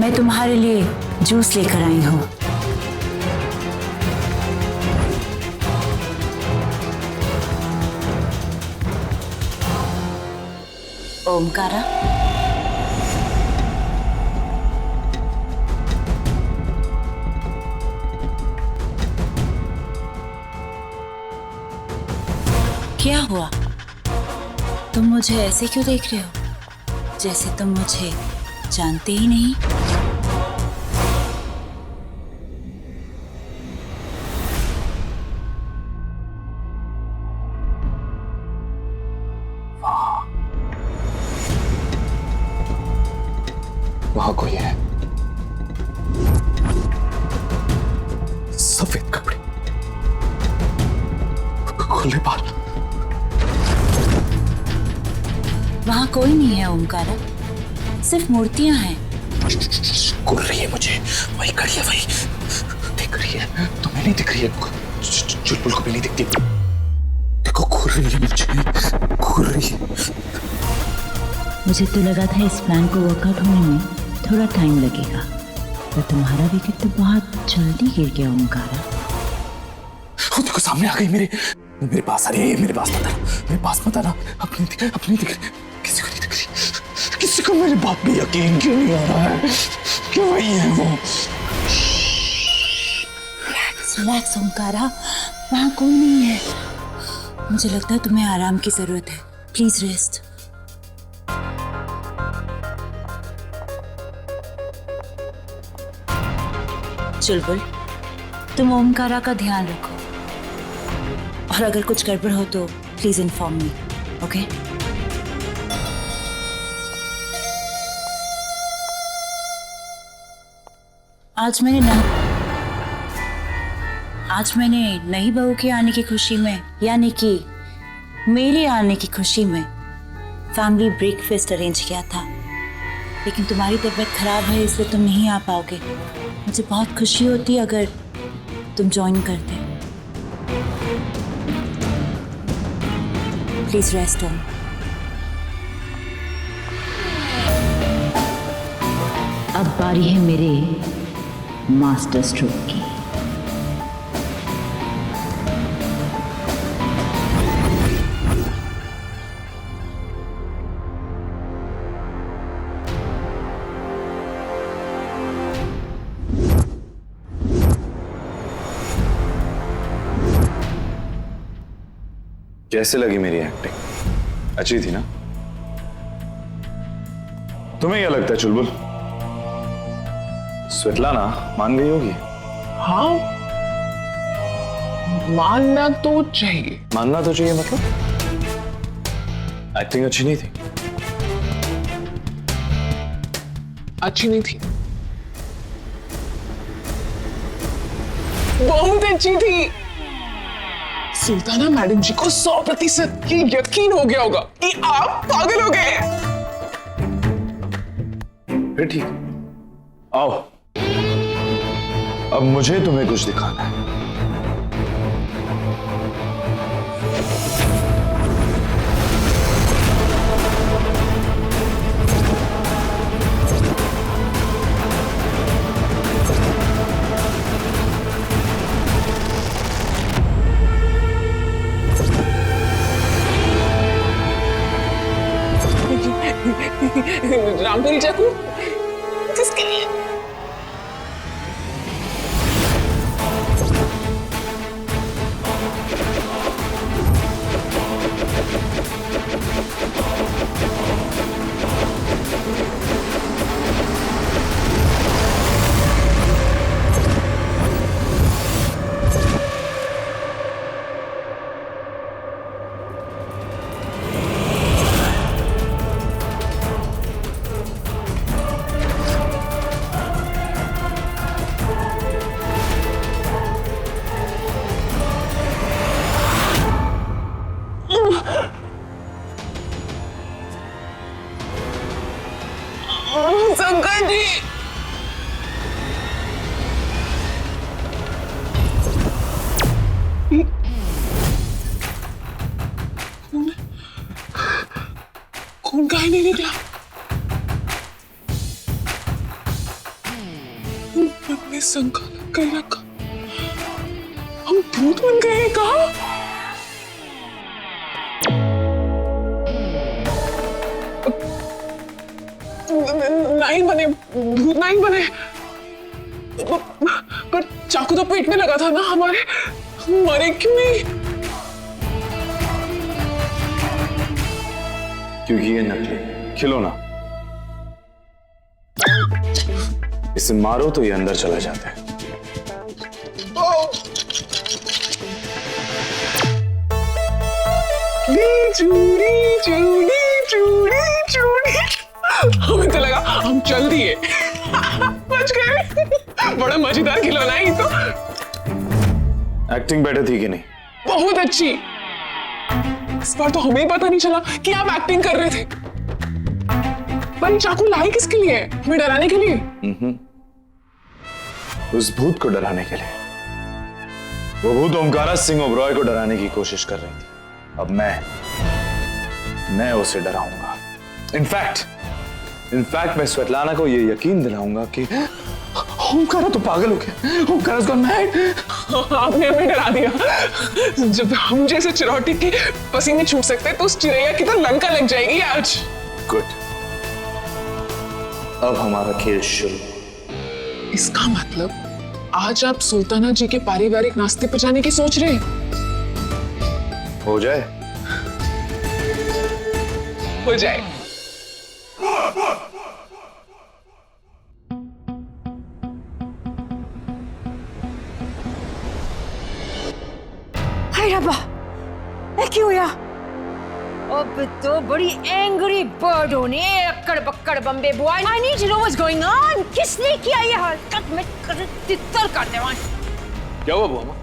मैं तुम्हारे लिए जूस लेकर आई हूँ। ओमकारा, क्या हुआ? तुम मुझे ऐसे क्यों देख रहे हो, जैसे तुम मुझे जानते ही नहीं? वहां कोई है। सफेद कपड़े, खुले बाल। वहां कोई नहीं है ओमकारा, सिर्फ मूर्तियां हैं। घूर रही है मुझे, वही खड़ी है, वही देख रही है। तुम्हें नहीं दिख रही है? चुलबुल को भी नहीं दिखती। देखो घूर रही है मुझे, घूर रही है। मुझे तो लगा था इस प्लान को वर्कआउट होने में थोड़ा टाइम लगेगा, पर तुम्हारा विकेट तो बहुत जल्दी गिर गया ओमकारा। वो देखो सामने आ गई, मेरे पास आ रही है। मेरे पास मत आना, मेरे पास मत आना। अपनी दिख रही, किसी को नहीं दिख रही। किसी को मेरे बाप पे यकीन क्यों नहीं आ रहा है? क्यों वही है वो? रिलैक्स ओमकारा, वहां कोई नहीं है। मुझे लगता है तुम्हें आराम की जरूरत है। Please rest. चुलबुल, तुम ओमकारा का ध्यान रखो, और अगर कुछ गड़बड़ हो तो प्लीज इन्फॉर्म मी, ओके? आज मैंने नई बहू के आने की खुशी में, यानी कि मेरे आने की खुशी में फैमिली ब्रेकफास्ट अरेंज किया था, लेकिन तुम्हारी तबीयत खराब है इसलिए तुम नहीं आ पाओगे। मुझे बहुत खुशी होती अगर तुम ज्वाइन करते। Please rest home. अब बारी है मेरे मास्टर स्ट्रोक की। कैसे लगी मेरी एक्टिंग? अच्छी थी ना? तुम्हें क्या लगता है चुलबुल? स्वेटलाना मान गई होगी? हाँ, मानना तो चाहिए। मानना तो चाहिए मतलब? एक्टिंग अच्छी नहीं थी? अच्छी नहीं थी, बहुत अच्छी थी। सुल्ताना मैडम जी को 100% ये यकीन हो गया होगा कि आप पागल हो गए। फिर ठीक, आओ। अब मुझे तुम्हें कुछ दिखाना है। रामपुरी चाकू किसके लिए? शंकर जी, खून काहे नहीं निकला? संकल्प कर रखा, हम भूत बन गए हैं कहा? नहीं बने, भूत नहीं बने, पर चाकू तो पेट में लगा था ना हमारे, मरे क्यों नहीं? क्योंकि ये नकली खिलौना, इसे मारो तो ये अंदर चला जाता है। चूड़ी चूड़ी चूड़ी चूड़ी, हमें तो लगा हम चल दिए, बच गए। बड़ा मजेदार खिलौना है ये तो। एक्टिंग बेटर थी कि नहीं? बहुत अच्छी। इस बार तो हमें ही पता नहीं चला कि आप एक्टिंग कर रहे थे। पर ये चाकू लाई किसके लिए? हमें डराने के लिए? उस भूत को डराने के लिए। वो भूत ओमकारा सिंह ओबरॉय को डराने की कोशिश कर रही थी। अब मैं उसे डराऊंगा। इनफैक्ट मैं स्वेतलाना को ये यकीन दिलाऊंगा कि ओमकारा तो पागल हो गया, ओमकारा's gone mad। आपने हमें डरा दिया। जब हम जैसे चिरौटी के पसीने छूट सकते हैं तो उस चिड़ैया की तो लंका लग जाएगी आज। गुड, अब हमारा खेल शुरू। इसका मतलब आज आप सुल्ताना जी के पारिवारिक नाश्ते पर जाने की सोच रहे हैं? हो जाए। हो जाए। हाय रब्बा, ये क्यों हुआ? अब तो बड़ी एंग्री बर्ड होने, अक्कड़ बक्कड़ बम्बे बुआ। I need to know what's going on। किसने किया ये हरकत? मैं तितर कर देवान। क्या हुआ बुआ?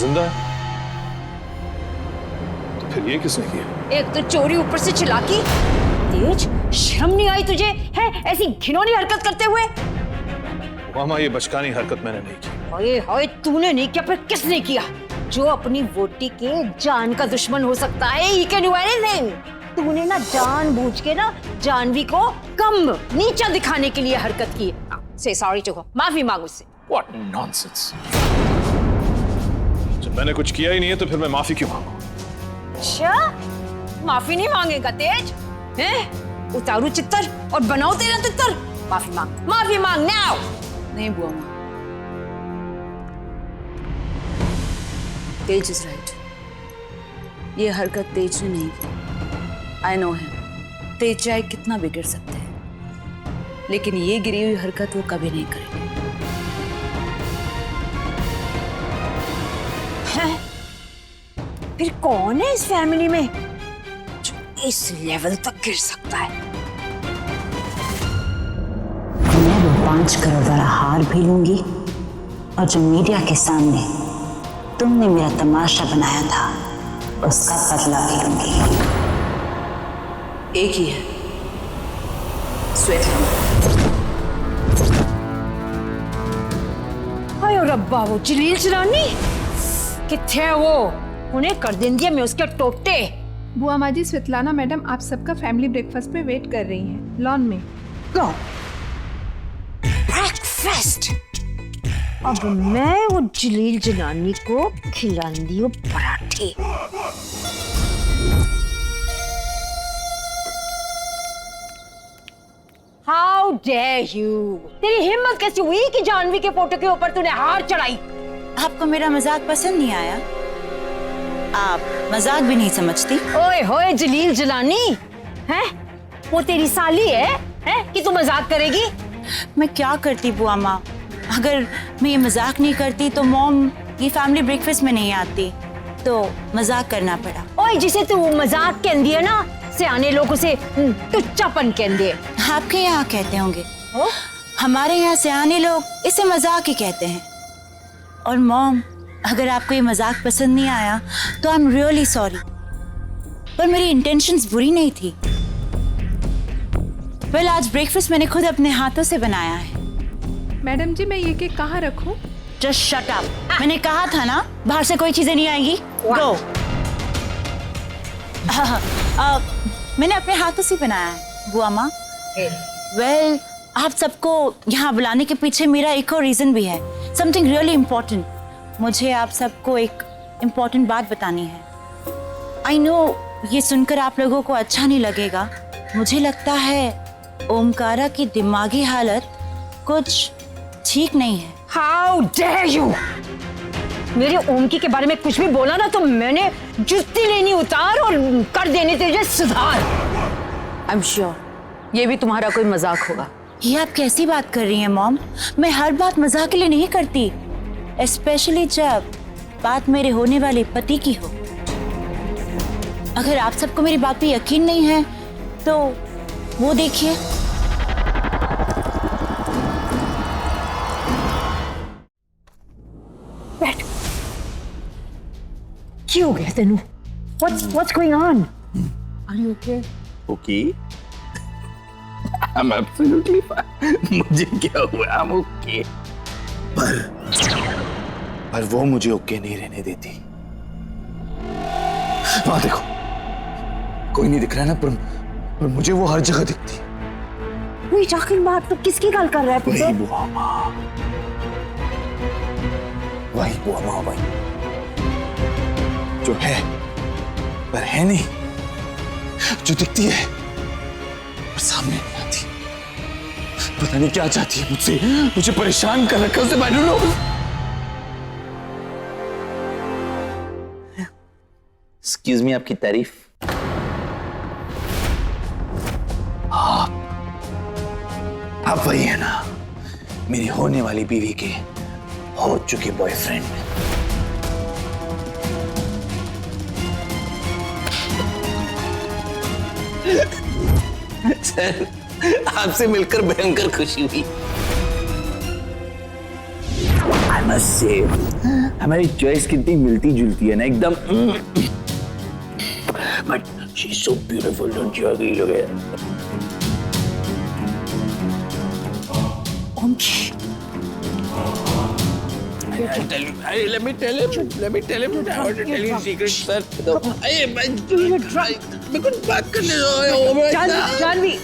जिंदा है? तो फिर ये किसने किया? एक तो चोरी, ऊपर से चिल्लाकी। तेज, शर्म नहीं आई तुझे? है ऐसी घिनौनी हरकत करते हुए? मामा, ये बचकानी हरकत मैंने नहीं की। हाय हाय, तूने नहीं किया, फिर किसने किया? जो अपनी वोटी के जान का दुश्मन हो सकता है, he can do anything। तूने ना जानबूझ के ना जानवी को कम नीचा दिखाने के लिए हरकत की। से सॉरी चुको, माफी मांग उससे। What nonsense। जब मैंने कुछ किया ही नहीं है तो फिर मैं माफी क्यों मांगू? अच्छा, माफी नहीं मांगेगा तेज? हैं? उतारू चित्तर और बनाओ तेरा तितर। माफी मांग नाउ। नहीं बुआ माँ, तेज इज राइट। ये हरकत तेज ने नहीं की। आई नो है, तेज चाहे कितना बिगड़ सकते हैं, लेकिन ये गिरी हुई हरकत वो कभी नहीं करेंगे। है? फिर कौन है इस फैमिली में जो इस लेवल तक गिर सकता है? मैं वो 5 करोड़ वाला हार भी लूंगी, और जो मीडिया के सामने तुमने मेरा तमाशा बनाया था उसका बदला भी लूंगी। एक ही है, स्वेतलाना। हाय रब्बा, वो जलील जलानी किथे है? वो उन्हें कर देंगे मैं उसके टोटे। बुआ माजी, स्वेतलाना मैडम आप सबका फैमिली ब्रेकफास्ट पे वेट कर रही हैं लॉन में। Go breakfast. अब मैं वो जलील जलानी को खिलाऊंगी वो पराठे। How dare you! तेरी हिम्मत कैसी हुई कि जानवी के फोटो के ऊपर तूने हार चढ़ाई? आपको मेरा मजाक पसंद नहीं आया? आप मजाक भी नहीं समझती? ओए होए जलील जलानी, हैं? वो तेरी साली है कि तू मजाक करेगी? मैं क्या करती बुआ माँ? अगर मैं ये मजाक नहीं करती तो मॉम ये फैमिली ब्रेकफास्ट में नहीं आती, तो मजाक करना पड़ा। ओए, जिसे तू मजाक कहती है ना, सियाने लोगों से टुच्चापन कहते हैं। आपके यहाँ कहते होंगे, हमारे यहाँ सियाने लोग इसे मजाक ही कहते हैं। और मॉम, अगर आपको ये मजाक पसंद नहीं आया तो आई एम रियली सॉरी, पर मेरी इंटेंशंस बुरी नहीं थी। वेल, आज ब्रेकफास्ट मैंने खुद अपने हाथों से बनाया है। मैडम जी मैं ये केक कहाँ रखूं? Just shut up. मैंने कहा था ना बाहर से कोई चीजें नहीं आएंगी। गो। मैंने अपने हाथों से बनाया है बुआ माँ। वेल, आप सबको यहाँ बुलाने के पीछे मेरा एक और रीजन भी है, समथिंग रियली इम्पोर्टेंट। मुझे आप सबको एक इम्पोर्टेंट बात बतानी है। आई नो ये सुनकर आप लोगों को अच्छा नहीं लगेगा। मुझे लगता है ओमकारा की दिमागी हालत कुछ ठीक नहीं है। How dare you! मेरे ओमकी के बारे में कुछ भी बोला ना तो मैंने जुत्ती लेनी उतार और कर देनी तुझे सुधार। आई एम श्योर ये भी तुम्हारा कोई मजाक होगा। ये आप कैसी बात कर रही हैं मॉम? मैं हर बात मजाक के लिए नहीं करती, स्पेशली जब बात मेरे होने वाले पति की हो। अगर आप सबको मेरी बात पे यकीन नहीं है तो वो देखिए। क्या हो गया तेनू? What's going on? Are you okay? Okay. I'm absolutely fine. मुझे क्या हुआ? I'm okay. पर वो मुझे ओके नहीं रहने देती। वहां देखो, कोई नहीं दिख रहा ना, पर मुझे वो हर जगह दिखती। वही talking about तो किसकी गल कर रहा है पुत्र? वही बुआ माँ, वही बुआ माँ, वही जो है पर है नहीं, जो दिखती है पर सामने नहीं आती। पता नहीं क्या चाहती है मुझसे, मुझे परेशान कर रखा है उसे। I don't know. Excuse me, आपकी तारीफ? आप वही है ना, मेरी होने वाली बीवी के हो चुके बॉयफ्रेंड। सर, आपसे मिलकर भयंकर खुशी हुई। I must say, हमारी चॉइस कितनी मिलती जुलती है ना, एकदम। But she's so beautiful, don't you agree? Look at her. Let me tell him. I want to tell you a secret, sir. मैं कुछ बात करने दो। जानवी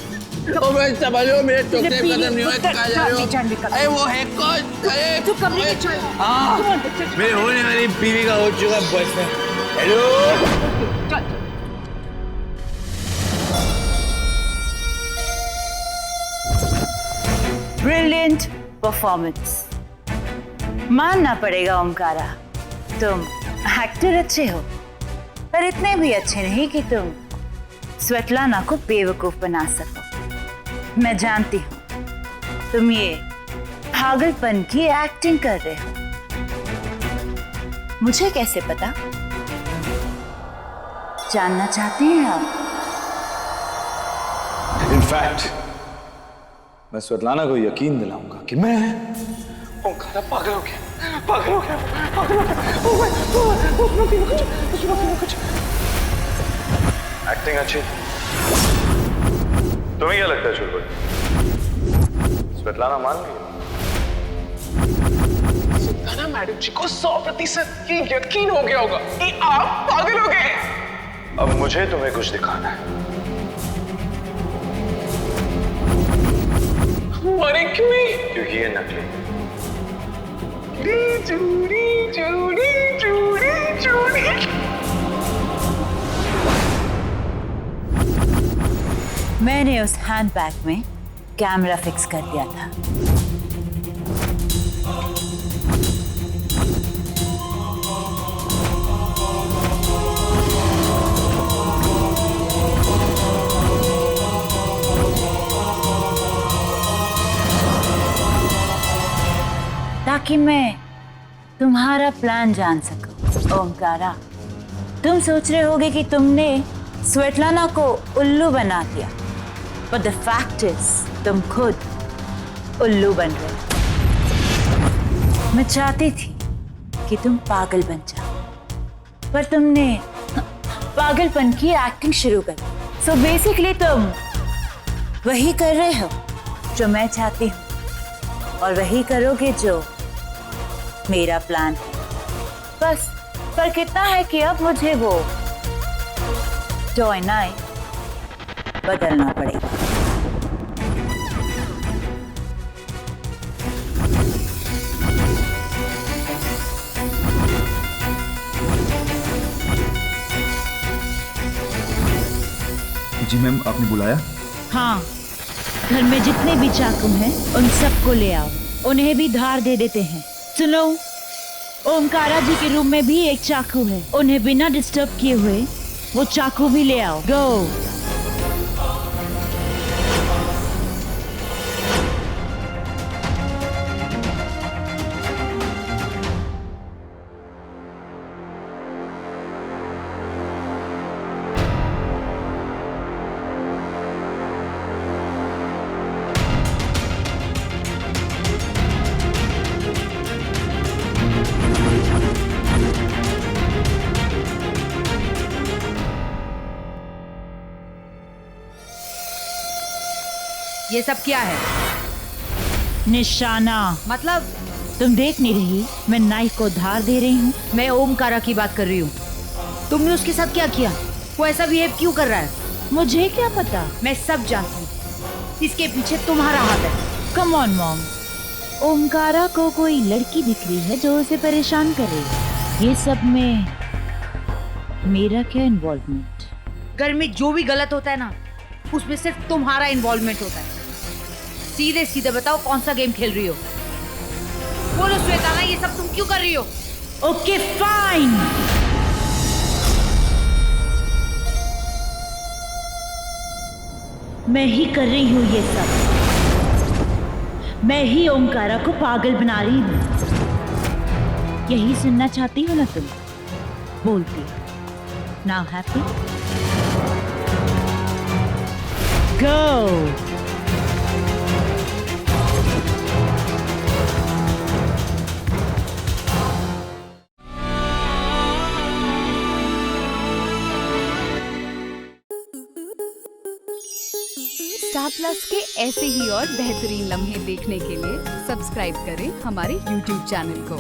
मैं संभालो, मेरे टोकरे कदम नहीं हुए, कहाँ जा रहे हो? अरे वो है कौन? अरे तू कमरे में चल। हाँ, मेरे होने वाली बीवी का हो चुका बॉयफ्रेंड। हेलो। ब्रिलियंट परफॉर्मेंस, मानना पड़ेगा ओमकारा, तुम एक्टर अच्छे हो, पर इतने भी अच्छे नहीं कि तुम स्वेटलाना को बेवकूफ बना सको। मैं जानती हूँ तुम ये पागलपन की एक्टिंग कर रहे हो। मुझे कैसे पता? जानना चाहते हैं आप? इनफैक्ट मैं स्वेटलाना को यकीन दिलाऊंगा कि मैं ओमकारा पागल हो गया। एक्टिंग अच्छी। तुम्हें क्या लगता है चुलबुल? स्वेटलाना मान गई? सुल्ताना मैडम जी को 100% ये यकीन हो गया होगा कि आप पागल हो गए। अब मुझे तुम्हें कुछ दिखाना है। हमारे क्यों? क्योंकि ये नकली। मैंने उस हैंडबैग में कैमरा फिक्स कर दिया था। ताकि मैं तुम्हारा प्लान जान सकूं। ओमकारा, तुम सोच रहे होगे कि तुमने स्वेटलाना को उल्लू बना दिया, but the fact is तुम खुद उल्लू बन रहे हो। मैं चाहती थी कि तुम पागल बन जाओ, पर तुमने पागलपन की एक्टिंग शुरू कर दी। So basically तुम वही कर रहे हो जो मैं चाहती हूँ और वही करोगे जो मेरा प्लान है। बस फर्क इतना है कि अब मुझे वो टॉय नाई बदलना पड़ेगा। जी मैम, आपने बुलाया? हाँ, घर में जितने भी चाकू हैं उन सबको ले आओ, उन्हें भी धार दे देते हैं। सुनो, ओमकारा जी के रूम में भी एक चाकू है, उन्हें बिना डिस्टर्ब किए हुए वो चाकू भी ले आओ। गो। ये सब क्या है? निशाना। मतलब तुम देख नहीं रही मैं नाइफ को धार दे रही हूँ? मैं ओमकारा की बात कर रही हूँ। तुमने उसके साथ क्या किया? वो ऐसा बिहेव क्यों कर रहा है? मुझे क्या पता। मैं सब जानती हूँ। इसके पीछे तुम्हारा हाथ है। कम ऑन मॉम, ओमकारा को कोई लड़की दिख रही है जो उसे परेशान कर रही है। ये सब में मेरा क्या इन्वॉल्वमेंट? घर में जो भी गलत होता है ना, उसमें सिर्फ तुम्हारा इन्वॉल्वमेंट होता है। सीधे सीधे बताओ कौन सा गेम खेल रही हो? बोलो श्वेताना, ये सब तुम क्यों कर रही हो? ओके फाइन, मैं ही कर रही हूँ ये सब। मैं ही ओमकारा को पागल बना रही हूँ। यही सुनना चाहती हो ना तुम? बोलती। Now happy? Go. Star Plus के ऐसे ही और बेहतरीन लम्हे देखने के लिए सब्सक्राइब करें हमारे YouTube चैनल को।